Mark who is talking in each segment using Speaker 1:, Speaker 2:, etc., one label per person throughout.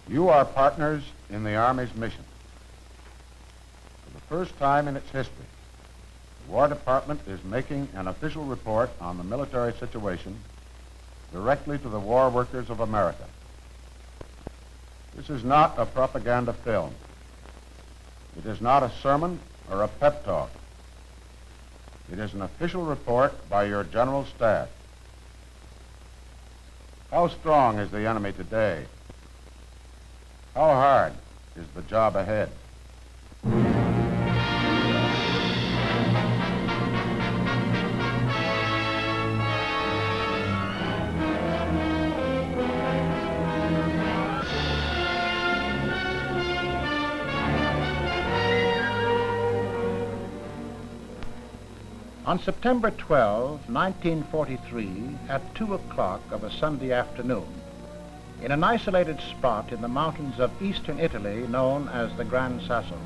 Speaker 1: You are partners in the Army's mission. For the first time in its history, the War Department is making an official report on the military situation directly to the war workers of America. This is not a propaganda film. It is not a sermon or a pep talk. It is an official report by your General Staff. How strong is the enemy today? How hard is the job ahead?
Speaker 2: On September 12, 1943, at 2 o'clock of a Sunday afternoon, in an isolated spot in the mountains of eastern Italy known as the Gran Sasso,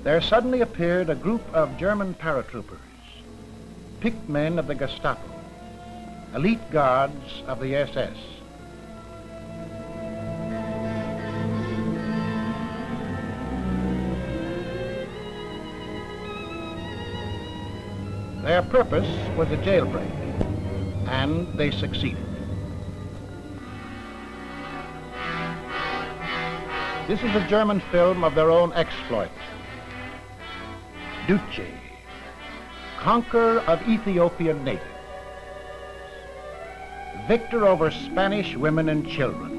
Speaker 2: there suddenly appeared a group of German paratroopers, picked men of the Gestapo, elite guards of the SS. Their purpose was a jailbreak, and they succeeded. This is a German film of their own exploit. Duce, conqueror of Ethiopian natives, victor over Spanish women and children.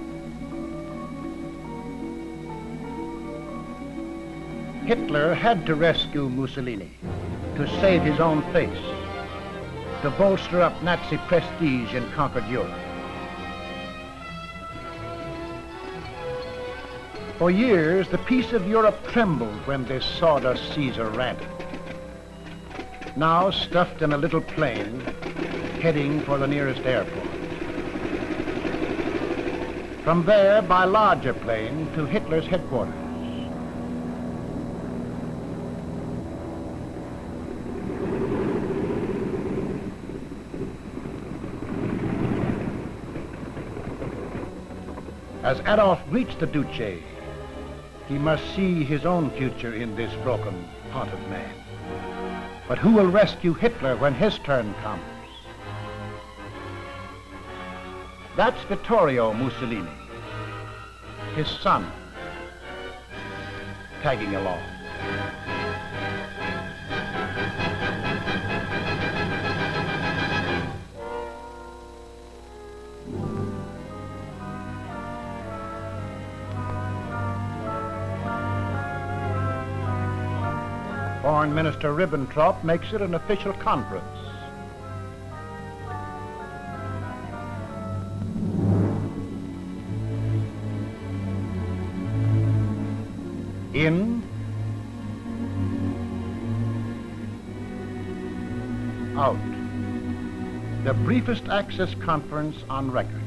Speaker 2: Hitler had to rescue Mussolini, to save his own face, to bolster up Nazi prestige in conquered Europe. For years, the peace of Europe trembled when this sawdust Caesar ranted. Now stuffed in a little plane, heading for the nearest airport. From there, by larger plane, to Hitler's headquarters. As Adolf greets the Duce, he must see his own future in this broken pot of man. But who will rescue Hitler when his turn comes? That's Vittorio Mussolini, his son, tagging along. Foreign Minister Ribbentrop makes it an official conference. In, out. The briefest access conference on record.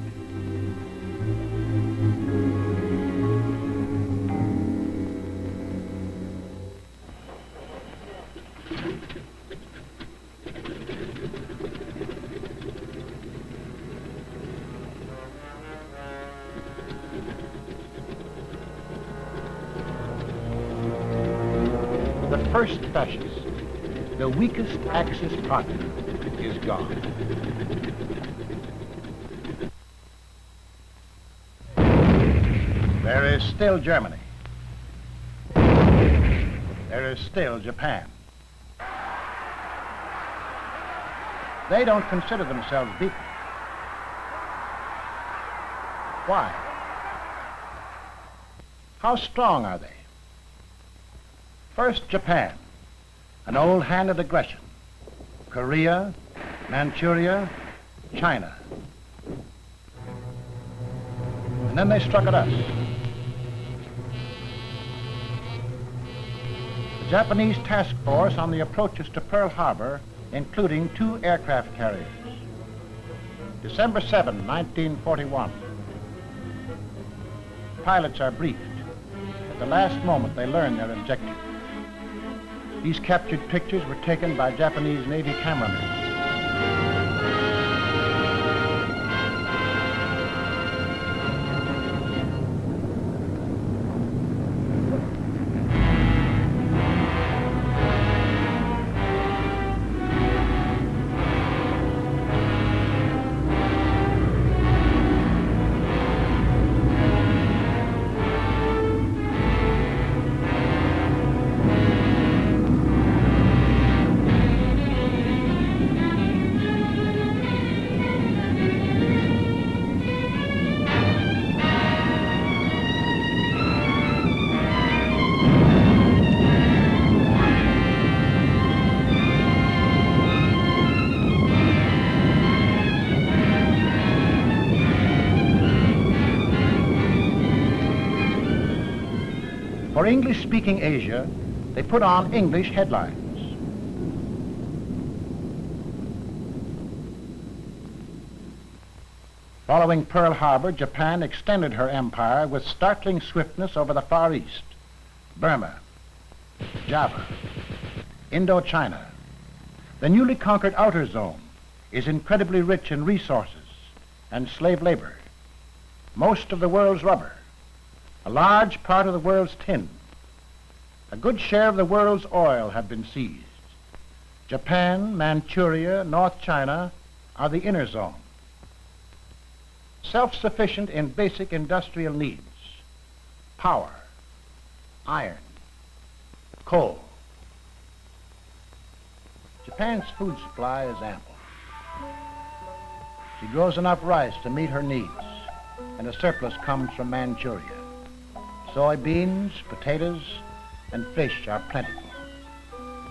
Speaker 2: First fascist, the weakest Axis partner, is gone. There is still Germany. There is still Japan. They don't consider themselves beaten. Why? How strong are they? First, Japan, an old hand at aggression. Korea, Manchuria, China. And then they struck at us. The Japanese task force on the approaches to Pearl Harbor, including 2 aircraft carriers. December 7, 1941. Pilots are briefed. At the last moment, they learn their objective. These captured pictures were taken by Japanese Navy cameramen. For English-speaking Asia, they put on English headlines. Following Pearl Harbor, Japan extended her empire with startling swiftness over the Far East, Burma, Java, Indochina. The newly conquered outer zone is incredibly rich in resources and slave labor, most of the world's rubber, a large part of the world's tin. A good share of the world's oil have been seized. Japan, Manchuria, North China are the inner zone. Self-sufficient in basic industrial needs, power, iron, coal. Japan's food supply is ample. She grows enough rice to meet her needs, and a surplus comes from Manchuria. Soybeans, potatoes, and fish are plentiful.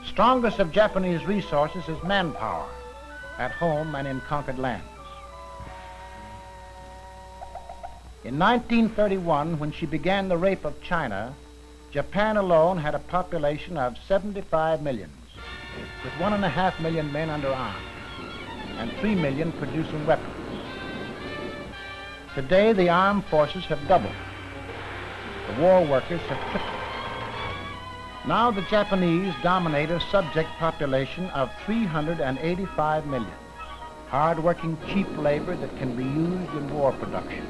Speaker 2: Strongest of Japanese resources is manpower, at home and in conquered lands. In 1931, when she began the rape of China, Japan alone had a population of 75 million, with 1.5 million men under arms and 3 million producing weapons. Today, the armed forces have doubled. The war workers have tripled. Now the Japanese dominate a subject population of 385 million, hard-working, cheap labor that can be used in war production.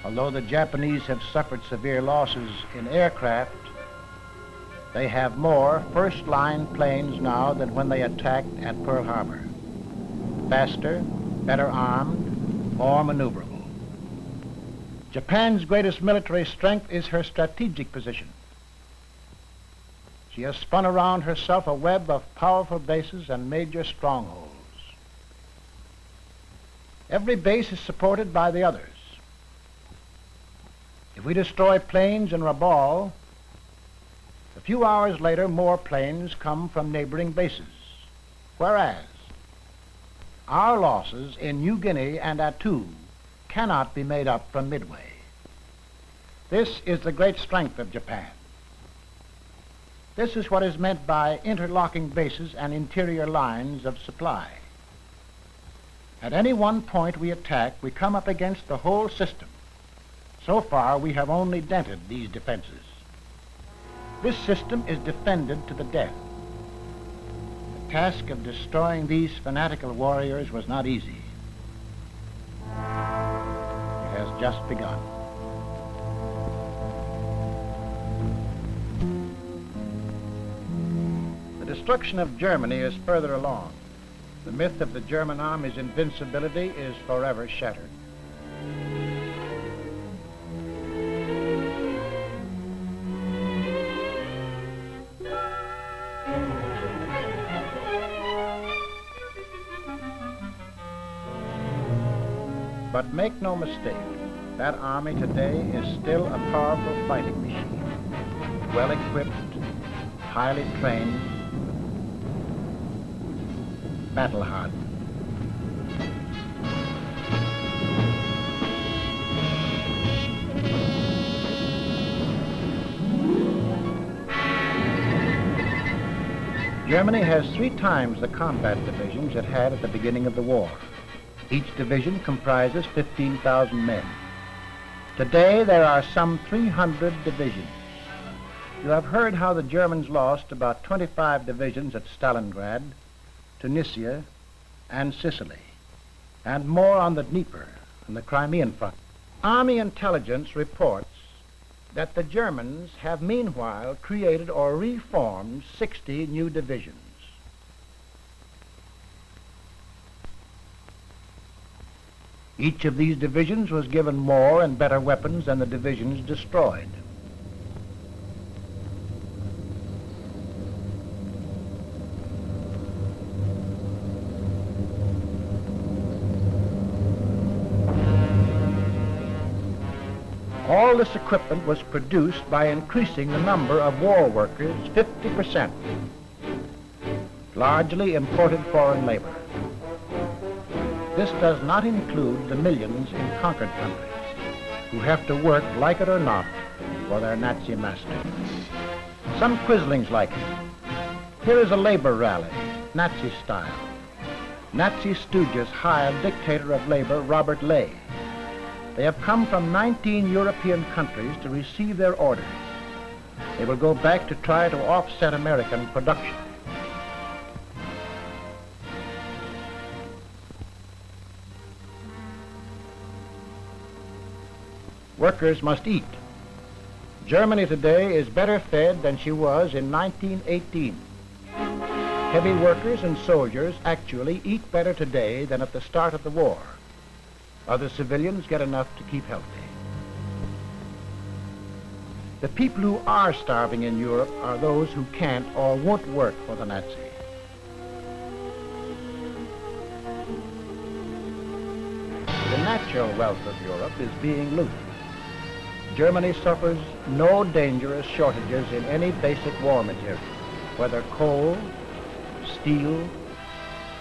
Speaker 2: Although the Japanese have suffered severe losses in aircraft, they have more first-line planes now than when they attacked at Pearl Harbor. Faster, better armed, more maneuverable. Japan's greatest military strength is her strategic position. She has spun around herself a web of powerful bases and major strongholds. Every base is supported by the others. If we destroy planes in Rabaul, a few hours later more planes come from neighboring bases. Whereas our losses in New Guinea and Attu cannot be made up from Midway. This is the great strength of Japan. This is what is meant by interlocking bases and interior lines of supply. At any one point we attack, we come up against the whole system. So far, we have only dented these defenses. This system is defended to the death. The task of destroying these fanatical warriors was not easy. It has just begun. The destruction of Germany is further along. The myth of the German army's invincibility is forever shattered. But make no mistake, that army today is still a powerful fighting machine, well equipped, highly trained, battle hardened. Germany has 3 times the combat divisions it had at the beginning of the war. Each division comprises 15,000 men. Today, there are some 300 divisions. You have heard how the Germans lost about 25 divisions at Stalingrad, Tunisia, and Sicily, and more on the Dnieper and the Crimean front. Army intelligence reports that the Germans have meanwhile created or reformed 60 new divisions. Each of these divisions was given more and better weapons than the divisions destroyed. All this equipment was produced by increasing the number of war workers 50%, largely imported foreign labor. This does not include the millions in conquered countries who have to work, like it or not, for their Nazi master. Some quislings like it. Here is a labor rally, Nazi style. Nazi stooges hired dictator of labor Robert Ley. They have come from 19 European countries to receive their orders. They will go back to try to offset American production. Workers must eat. Germany today is better fed than she was in 1918. Heavy workers and soldiers actually eat better today than at the start of the war. Other civilians get enough to keep healthy. The people who are starving in Europe are those who can't or won't work for the Nazis. The natural wealth of Europe is being looted. Germany suffers no dangerous shortages in any basic war material, whether coal, steel,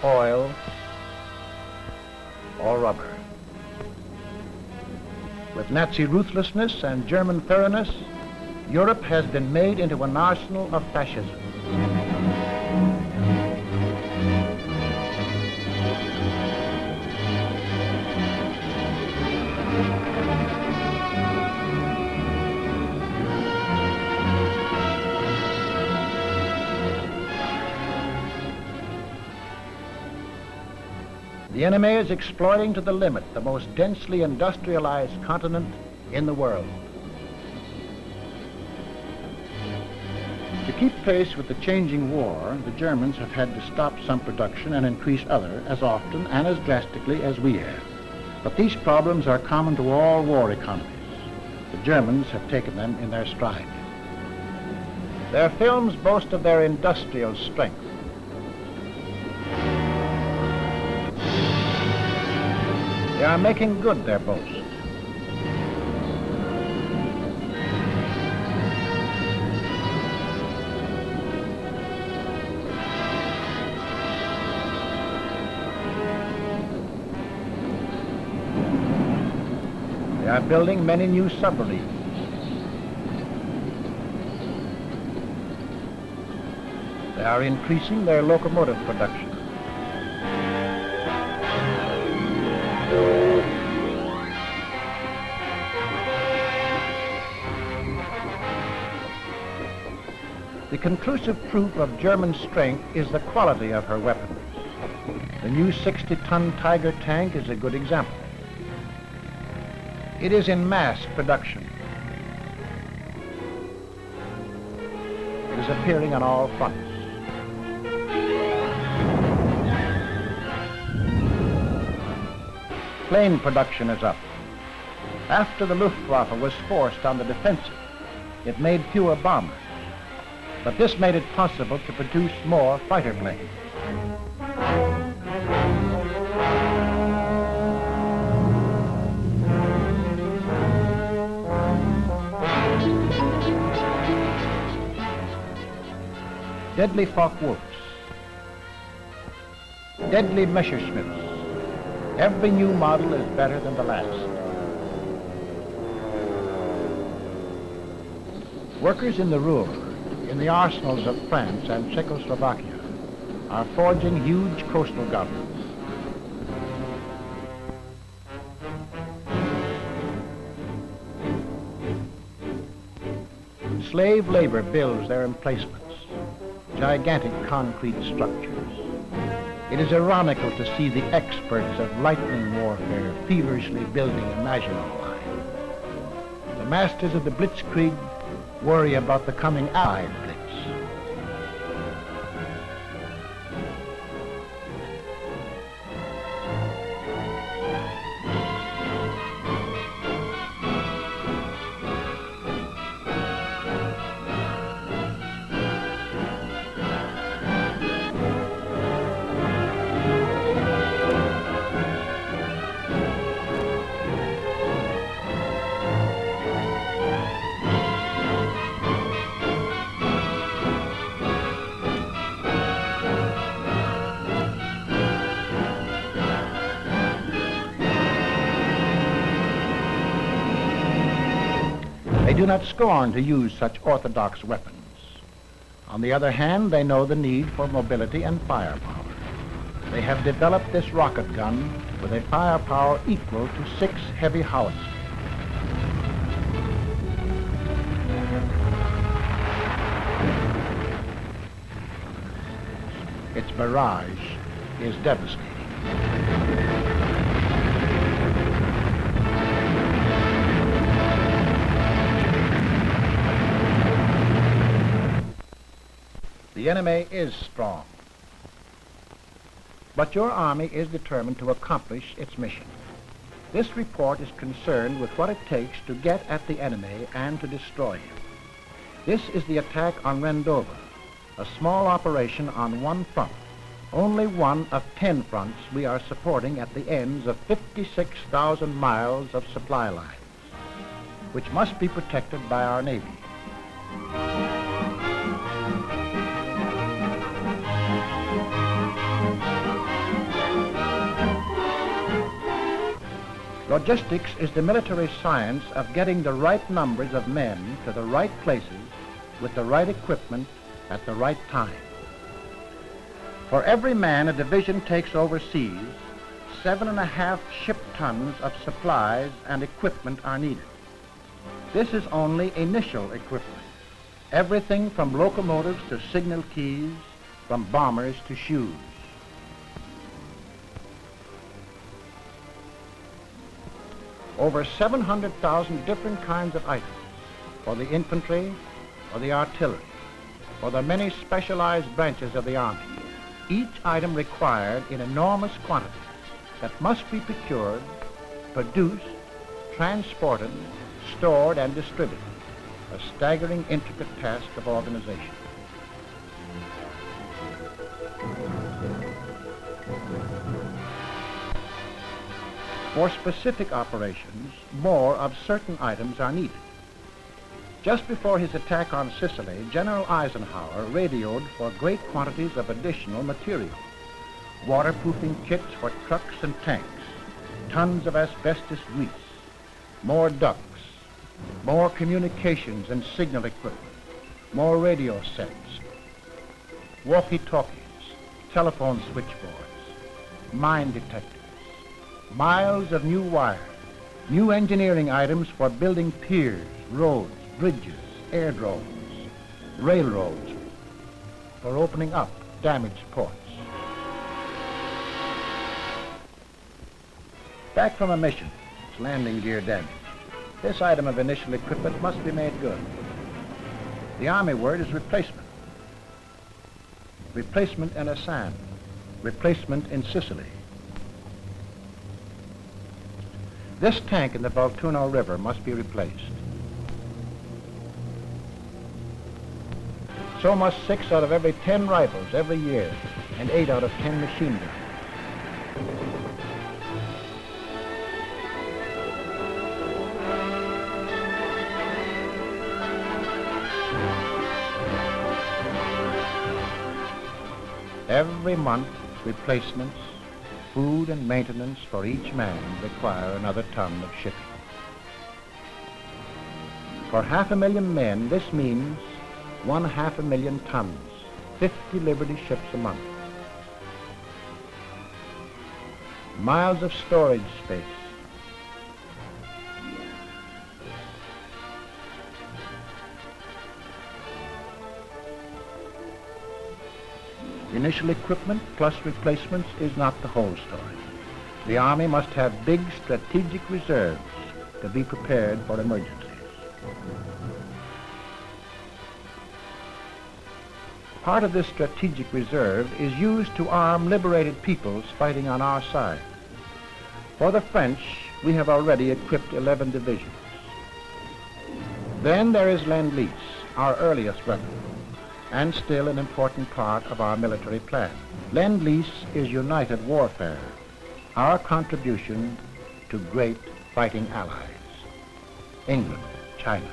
Speaker 2: oil, or rubber. With Nazi ruthlessness and German thoroughness, Europe has been made into an arsenal of fascism. The enemy is exploiting to the limit the most densely industrialized continent in the world. To keep pace with the changing war, the Germans have had to stop some production and increase other as often and as drastically as we have. But these problems are common to all war economies. The Germans have taken them in their stride. Their films boast of their industrial strength. They are making good their boast. They are building many new submarines. They are increasing their locomotive production. The conclusive proof of German strength is the quality of her weapons. The new 60-ton Tiger tank is a good example. It is in mass production. It is appearing on all fronts. Plane production is up. After the Luftwaffe was forced on the defensive, it made fewer bombers. But this made it possible to produce more fighter planes. Deadly Focke-Wulfs, deadly Messerschmitts. Every new model is better than the last. Workers in the Ruhr, in the arsenals of France and Czechoslovakia, are forging huge coastal guns. Slave labor builds their emplacements, gigantic concrete structures. It is ironical to see the experts of lightning warfare feverishly building a Maginot Line. The masters of the Blitzkrieg worry about the coming Allied Blitz. They do not scorn to use such orthodox weapons. On the other hand, they know the need for mobility and firepower. They have developed this rocket gun with a firepower equal to 6 heavy howitzers. Its barrage is devastating. The enemy is strong, but your army is determined to accomplish its mission. This report is concerned with what it takes to get at the enemy and to destroy him. This is the attack on Rendova, a small operation on one front, only one of 10 fronts we are supporting at the ends of 56,000 miles of supply lines, which must be protected by our Navy. Logistics is the military science of getting the right numbers of men to the right places with the right equipment at the right time. For every man a division takes overseas, 7.5 ship tons of supplies and equipment are needed. This is only initial equipment. Everything from locomotives to signal keys, from bombers to shoes. Over 700,000 different kinds of items for the infantry, for the artillery, for the many specialized branches of the Army. Each item required in enormous quantities that must be procured, produced, transported, stored, and distributed. A staggering, intricate task of organization. For specific operations, more of certain items are needed. Just before his attack on Sicily, General Eisenhower radioed for great quantities of additional material. Waterproofing kits for trucks and tanks, tons of asbestos grease, more ducts, more communications and signal equipment, more radio sets, walkie-talkies, telephone switchboards, mine detectors, miles of new wire, new engineering items for building piers, roads, bridges, airdromes, railroads, for opening up damaged ports. Back from a mission, its landing gear damaged. This item of initial equipment must be made good. The Army word is replacement. Replacement in Assam, replacement in Sicily. This tank in the Volturno River must be replaced. So must 6 out of every 10 rifles every year, and 8 out of 10 machine guns. Every month, replacements, food and maintenance for each man require another ton of shipping. For 500,000 men, this means 500,000 tons, 50 Liberty ships a month. Miles of storage space. Initial equipment plus replacements is not the whole story. The Army must have big strategic reserves to be prepared for emergencies. Part of this strategic reserve is used to arm liberated peoples fighting on our side. For the French, we have already equipped 11 divisions. Then there is Lend-Lease, our earliest weapon, and still an important part of our military plan. Lend-Lease is united warfare, our contribution to great fighting allies. England, China,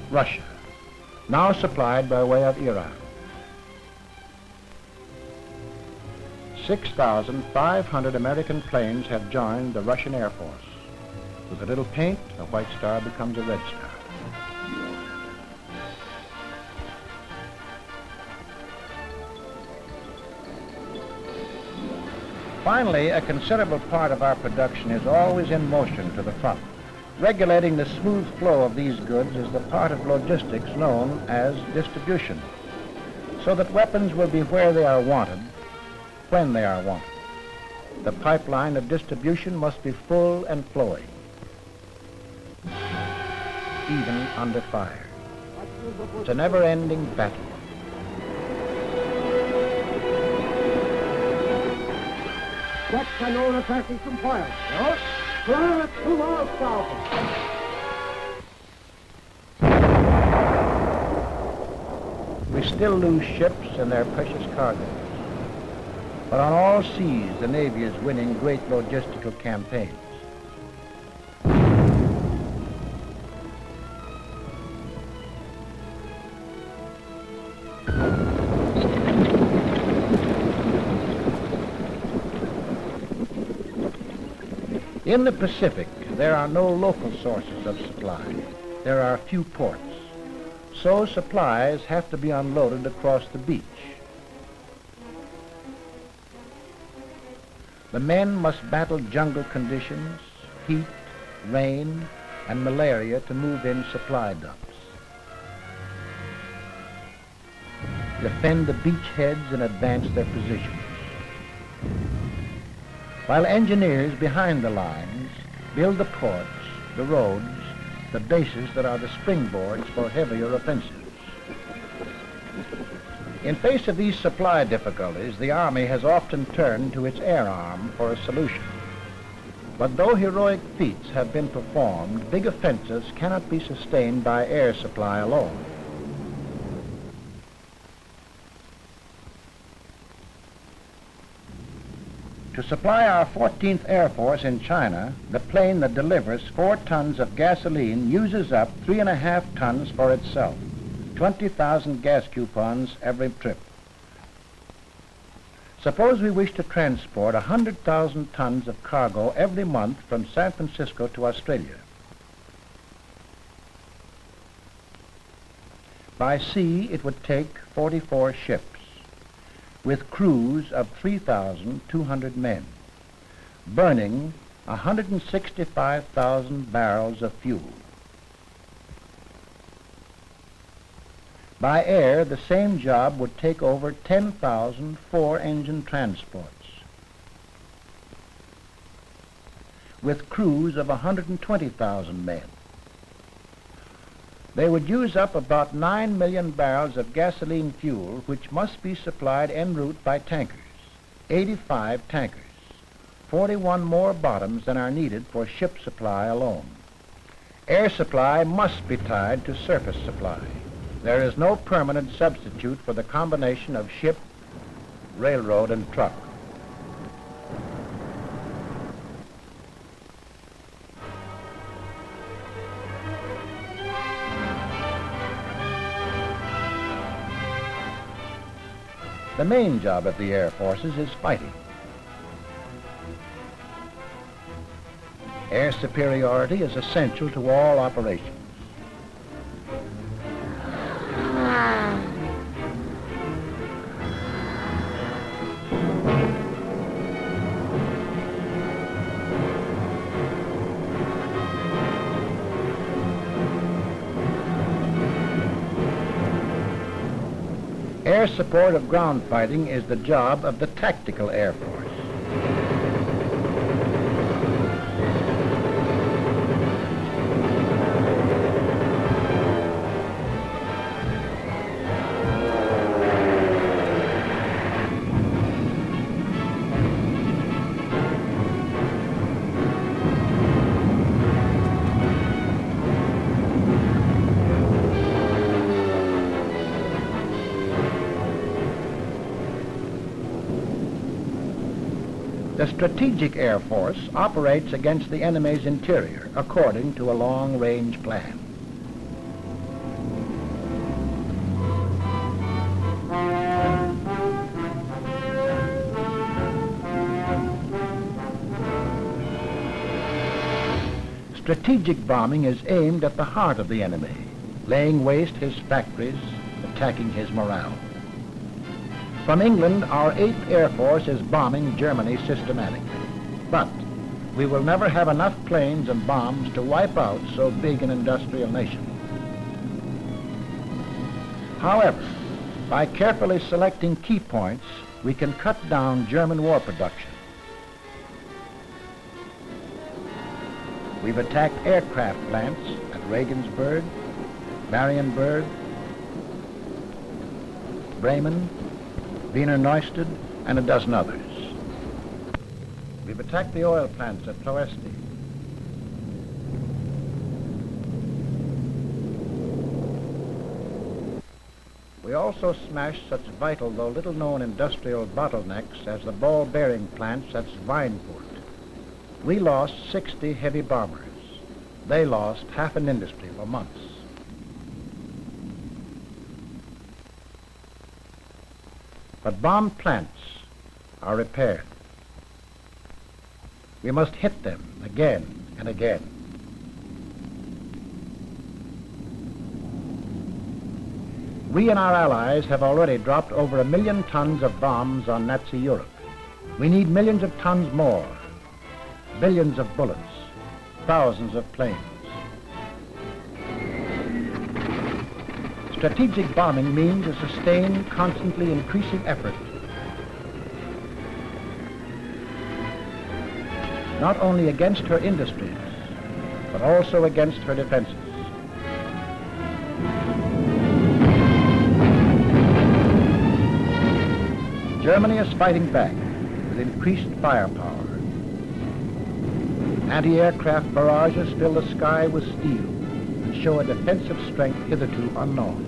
Speaker 2: Russia, now supplied by way of Iran. 6,500 American planes have joined the Russian Air Force. With a little paint, a white star becomes a red star. Finally, a considerable part of our production is always in motion to the front. Regulating the smooth flow of these goods is the part of logistics known as distribution, so that weapons will be where they are wanted, when they are wanted. The pipeline of distribution must be full and flowing, even under fire. It's a never-ending battle.
Speaker 3: Check Canona passing from fire. Yes. Clear at 2 miles south.
Speaker 2: We still lose ships and their precious cargoes. But on all seas, the Navy is winning great logistical campaigns. In the Pacific, there are no local sources of supply. There are few ports. So supplies have to be unloaded across the beach. The men must battle jungle conditions, heat, rain, and malaria to move in supply dumps. Defend the beachheads and advance their positions. While engineers behind the lines build the ports, the roads, the bases that are the springboards for heavier offensives. In face of these supply difficulties, the Army has often turned to its air arm for a solution. But though heroic feats have been performed, big offensives cannot be sustained by air supply alone. To supply our 14th Air Force in China, the plane that delivers 4 tons of gasoline uses up 3.5 tons for itself, 20,000 gas coupons every trip. Suppose we wish to transport 100,000 tons of cargo every month from San Francisco to Australia. By sea, it would take 44 ships, with crews of 3,200 men, burning 165,000 barrels of fuel. By air, the same job would take over 10,000 4-engine transports, with crews of 120,000 men. They would use up about 9 million barrels of gasoline fuel, which must be supplied en route by tankers, 85 tankers, 41 more bottoms than are needed for ship supply alone. Air supply must be tied to surface supply. There is no permanent substitute for the combination of ship, railroad, and truck. The main job of the Air Forces is fighting. Air superiority is essential to all operations. Air support of ground fighting is the job of the Tactical Air Force. The Strategic Air Force operates against the enemy's interior according to a long-range plan. Strategic bombing is aimed at the heart of the enemy, laying waste his factories, attacking his morale. From England, our 8th Air Force is bombing Germany systematically. But we will never have enough planes and bombs to wipe out so big an industrial nation. However, by carefully selecting key points, we can cut down German war production. We've attacked aircraft plants at Regensburg, Marienburg, Bremen, Wiener Neustadt, and a dozen others. We've attacked the oil plants at Ploesti. We also smashed such vital though little-known industrial bottlenecks as the ball bearing plants at Schweinfurt. We lost 60 heavy bombers. They lost half an industry for months. But bombed plants are repaired. We must hit them again and again. We and our allies have already dropped over 1 million tons of bombs on Nazi Europe. We need millions of tons more, billions of bullets, thousands of planes. Strategic bombing means a sustained, constantly increasing effort, not only against her industries, but also against her defenses. Germany is fighting back with increased firepower. Anti-aircraft barrages fill the sky with steel and show a defensive strength hitherto unknown.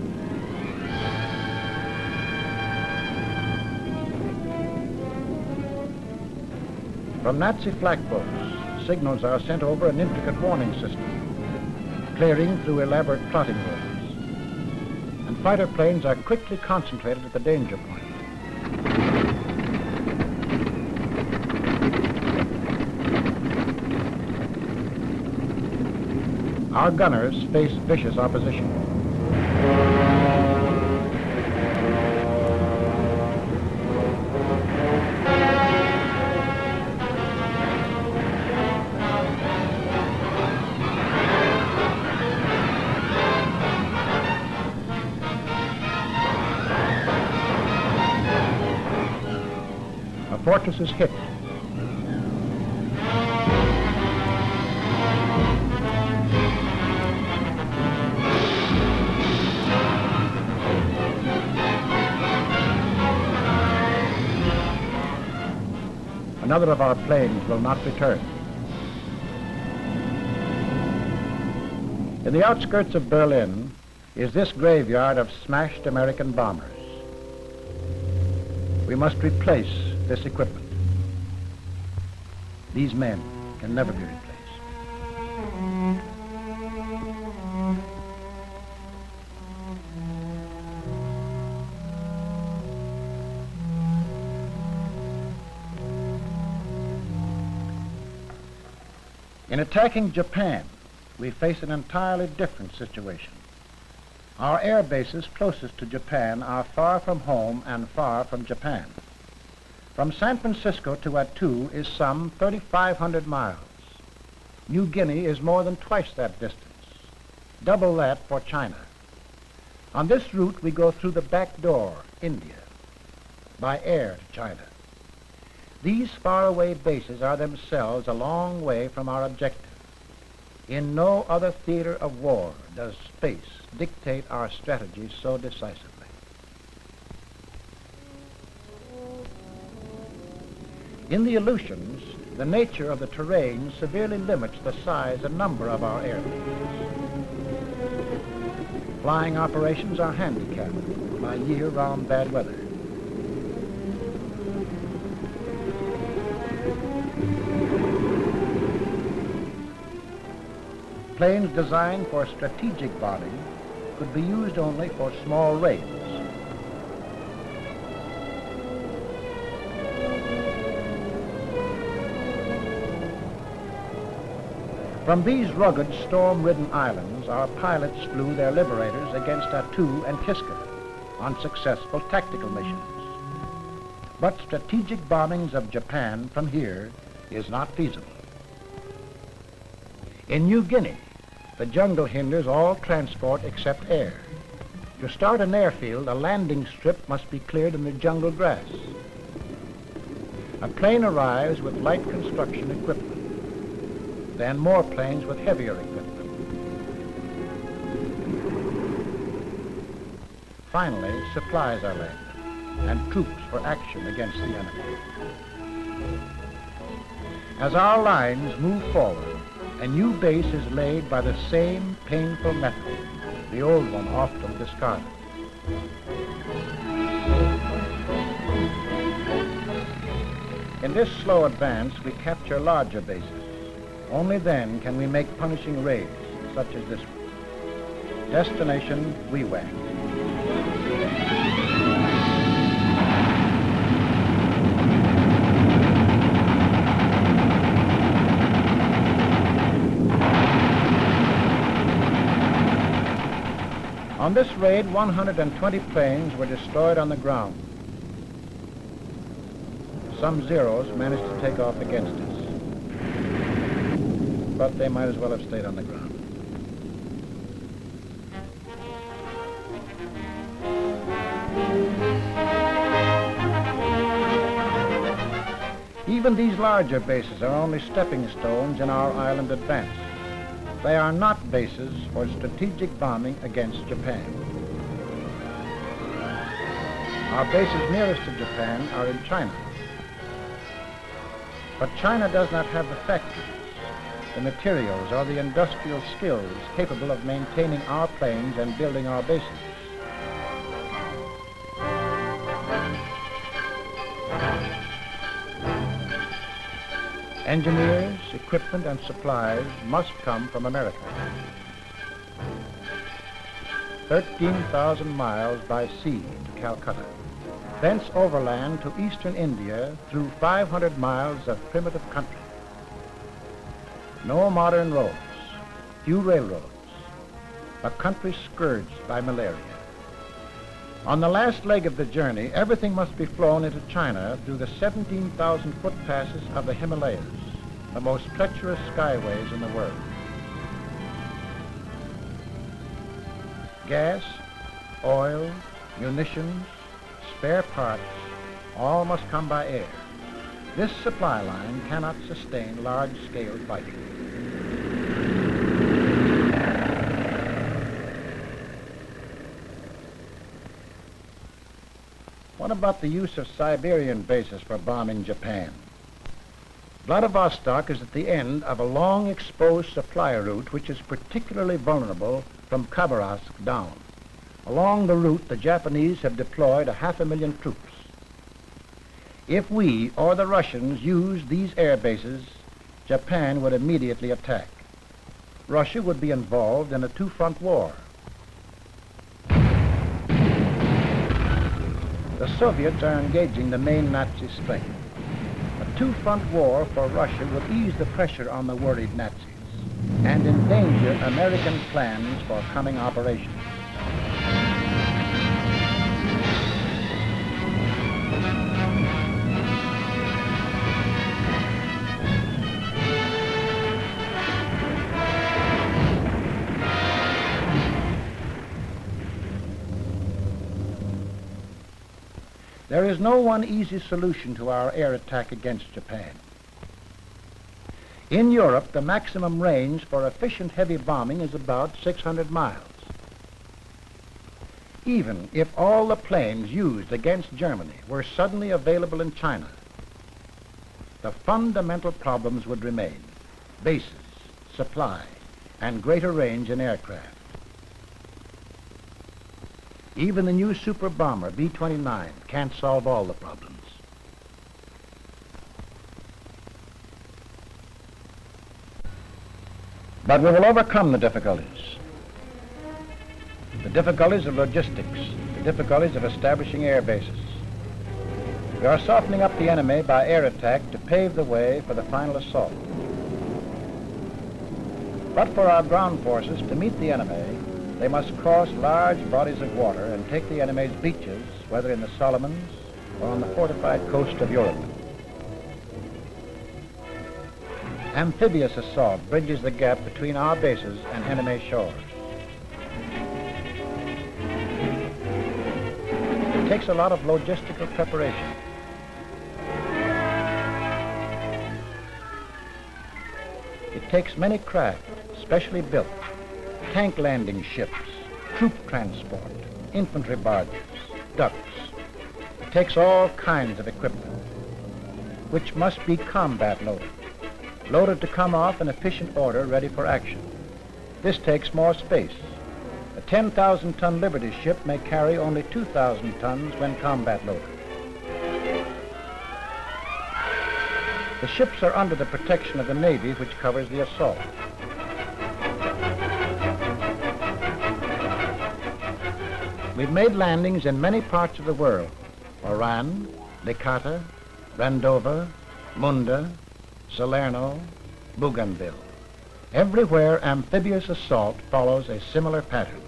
Speaker 2: From Nazi flak boats, signals are sent over an intricate warning system, clearing through elaborate plotting rooms. And fighter planes are quickly concentrated at the danger point. Our gunners face vicious opposition. A fortress is hit. Another of our planes will not return. In the outskirts of Berlin is this graveyard of smashed American bombers. We must replace this equipment. These men can never be replaced. In attacking Japan, we face an entirely different situation. Our air bases closest to Japan are far from home and far from Japan. From San Francisco to Attu is some 3,500 miles. New Guinea is more than twice that distance, double that for China. On this route, we go through the back door, India, by air to China. These faraway bases are themselves a long way from our objective. In no other theater of war does space dictate our strategy so decisively. In the Aleutians, the nature of the terrain severely limits the size and number of our airfields. Flying operations are handicapped by year-round bad weather. Planes designed for strategic bombing could be used only for small raids. From these rugged, storm-ridden islands, our pilots flew their liberators against Attu and Kiska on successful tactical missions. But strategic bombings of Japan from here is not feasible. In New Guinea, the jungle hinders all transport except air. To start an airfield, a landing strip must be cleared in the jungle grass. A plane arrives with light construction equipment, then more planes with heavier equipment. Finally, supplies are landed and troops for action against the enemy. As our lines move forward, a new base is laid by the same painful method, the old one often discarded. In this slow advance, we capture larger bases. Only then can we make punishing raids, such as this one. Destination, Midway. On this raid, 120 planes were destroyed on the ground. Some Zeros managed to take off against us, but they might as well have stayed on the ground. Even these larger bases are only stepping stones in our island advance. They are not bases for strategic bombing against Japan. Our bases nearest to Japan are in China. But China does not have the factories, the materials, or the industrial skills capable of maintaining our planes and building our bases. Engineers, equipment, and supplies must come from America. 13,000 miles by sea to Calcutta. Thence overland to eastern India through 500 miles of primitive country. No modern roads, few railroads, a country scourged by malaria. On the last leg of the journey, everything must be flown into China through the 17,000-foot passes of the Himalayas, the most treacherous skyways in the world. Gas, oil, munitions, spare parts, all must come by air. This supply line cannot sustain large-scale fighting. What about the use of Siberian bases for bombing Japan? Vladivostok is at the end of a long exposed supply route which is particularly vulnerable from Khabarovsk down. Along the route, the Japanese have deployed 500,000 troops. If we or the Russians used these air bases, Japan would immediately attack. Russia would be involved in a two-front war. The Soviets are engaging the main Nazi strength. A two-front war for Russia would ease the pressure on the worried Nazis and endanger American plans for coming operations. There is no one easy solution to our air attack against Japan. In Europe, the maximum range for efficient heavy bombing is about 600 miles. Even if all the planes used against Germany were suddenly available in China, the fundamental problems would remain: bases, supply, and greater range in aircraft. Even the new super bomber B-29 can't solve all the problems. But we will overcome the difficulties. The difficulties of logistics, the difficulties of establishing air bases. We are softening up the enemy by air attack to pave the way for the final assault. But for our ground forces to meet the enemy, they must cross large bodies of water and take the enemy's beaches, whether in the Solomons, or on the fortified coast of Europe. Amphibious assault bridges the gap between our bases and enemy shores. It takes a lot of logistical preparation. It takes many craft, specially built, tank landing ships, troop transport, infantry barges, ducks. It takes all kinds of equipment, which must be combat loaded, loaded to come off in efficient order, ready for action. This takes more space. A 10,000-ton Liberty ship may carry only 2,000 tons when combat loaded. The ships are under the protection of the Navy, which covers the assault. We've made landings in many parts of the world: Oran, Licata, Vandova, Munda, Salerno, Bougainville. Everywhere, amphibious assault follows a similar pattern.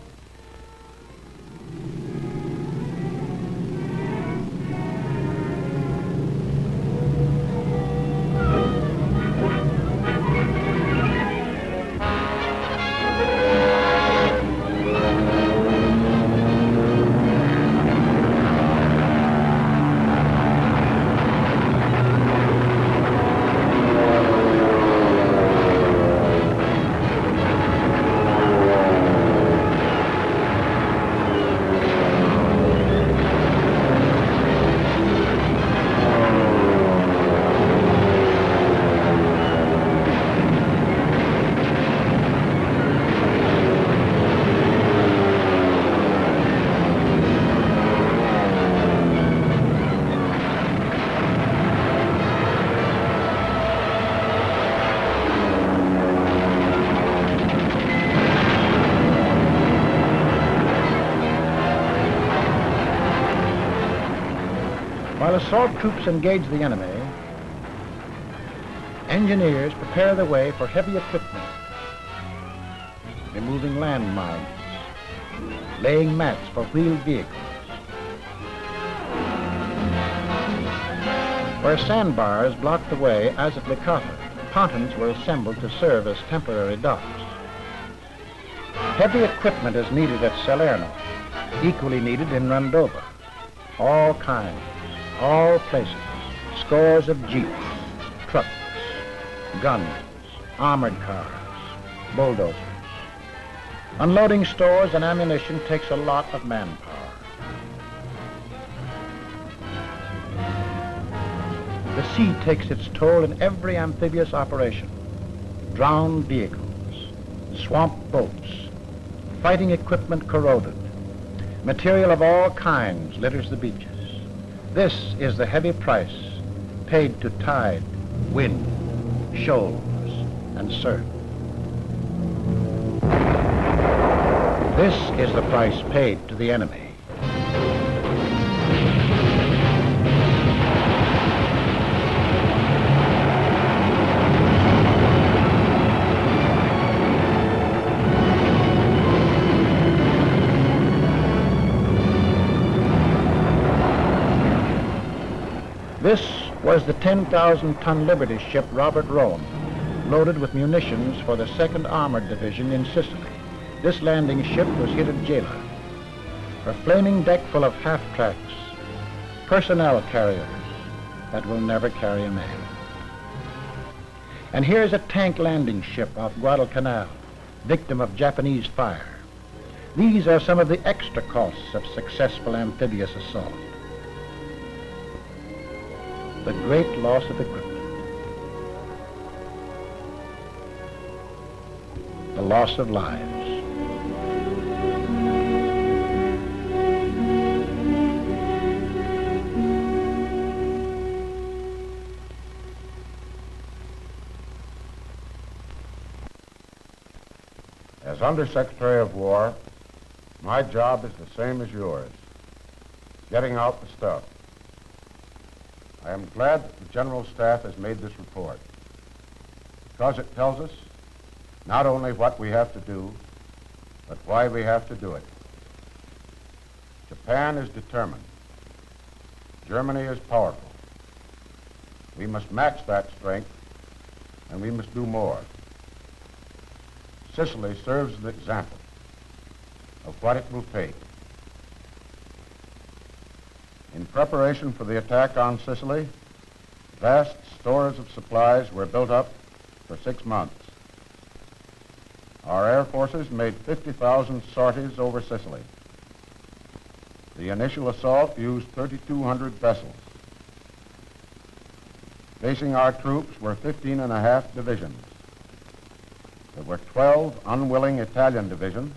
Speaker 2: While assault troops engage the enemy, engineers prepare the way for heavy equipment, removing landmines, laying mats for wheeled vehicles. Where sandbars blocked the way, as at Licata, pontons were assembled to serve as temporary docks. Heavy equipment is needed at Salerno, equally needed in Randova. All kinds, all places, scores of jeeps, trucks, guns, armored cars, bulldozers. Unloading stores and ammunition takes a lot of manpower. The sea takes its toll in every amphibious operation. Drowned vehicles, swamp boats, fighting equipment corroded. Material of all kinds litters the beaches. This is the heavy price paid to tide, wind, shoals, and surf. This is the price paid to the enemy. This was the 10,000-ton Liberty ship Robert Rome, loaded with munitions for the 2nd Armored Division in Sicily. This landing ship was hit at Gela. Her flaming deck full of half-tracks, personnel carriers that will never carry a man. And here's a tank landing ship off Guadalcanal, victim of Japanese fire. These are some of the extra costs of successful amphibious assault. The great loss of equipment. The loss of lives.
Speaker 1: As Undersecretary of War, my job is the same as yours, getting out the stuff. I am glad that the General Staff has made this report, because it tells us not only what we have to do, but why we have to do it. Japan is determined. Germany is powerful. We must match that strength, and we must do more. Sicily serves as an example of what it will take. In preparation for the attack on Sicily, vast stores of supplies were built up for 6 months. Our air forces made 50,000 sorties over Sicily. The initial assault used 3,200 vessels. Facing our troops were 15.5 divisions. There were 12 unwilling Italian divisions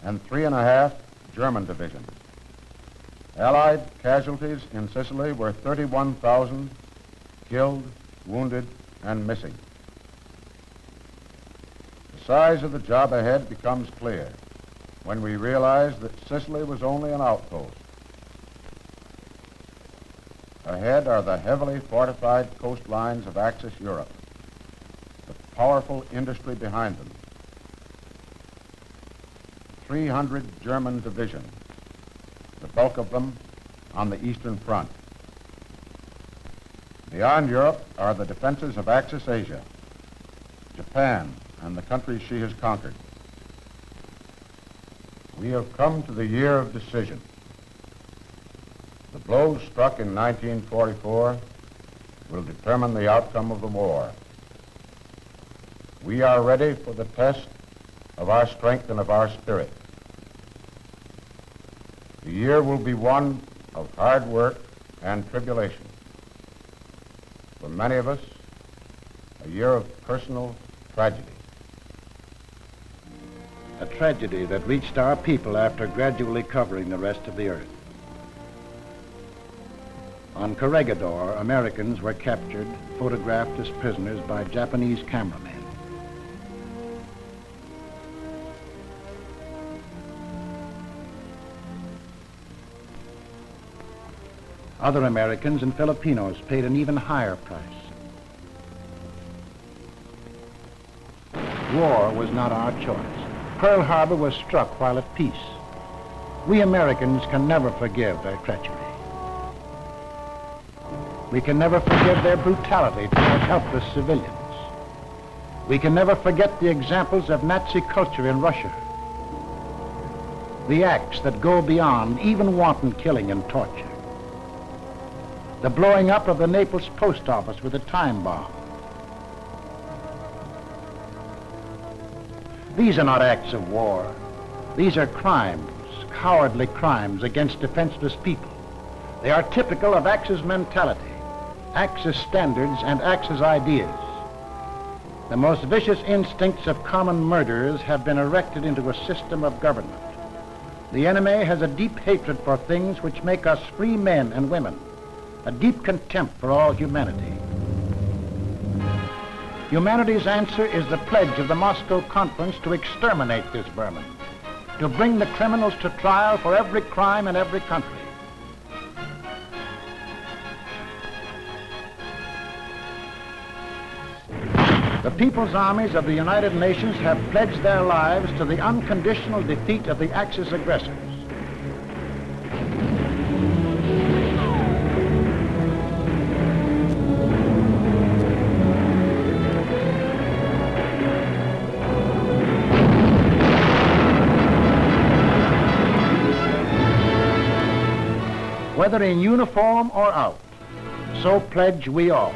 Speaker 1: and 3.5 German divisions. Allied casualties in Sicily were 31,000 killed, wounded, and missing. The size of the job ahead becomes clear when we realize that Sicily was only an outpost. Ahead are the heavily fortified coastlines of Axis Europe, the powerful industry behind them. 300 German divisions, the bulk of them on the Eastern Front. Beyond Europe are the defenses of Axis Asia, Japan, and the countries she has conquered. We have come to the year of decision. The blows struck in 1944 will determine the outcome of the war. We are ready for the test of our strength and of our spirit. The year will be one of hard work and tribulation. For many of us, a year of personal tragedy.
Speaker 2: A tragedy that reached our people after gradually covering the rest of the earth. On Corregidor, Americans were captured, photographed as prisoners by Japanese cameramen. Other Americans and Filipinos paid an even higher price. War was not our choice. Pearl Harbor was struck while at peace. We Americans can never forgive their treachery. We can never forgive their brutality toward helpless civilians. We can never forget the examples of Nazi culture in Russia. The acts that go beyond even wanton killing and torture. The blowing up of the Naples post office with a time bomb. These are not acts of war. These are crimes, cowardly crimes against defenseless people. They are typical of Axis mentality, Axis standards, and Axis ideas. The most vicious instincts of common murderers have been erected into a system of government. The enemy has a deep hatred for things which make us free men and women, a deep contempt for all humanity. Humanity's answer is the pledge of the Moscow Conference to exterminate this vermin, to bring the criminals to trial for every crime in every country. The People's Armies of the United Nations have pledged their lives to the unconditional defeat of the Axis aggressors. Whether in uniform or out, so pledge we all.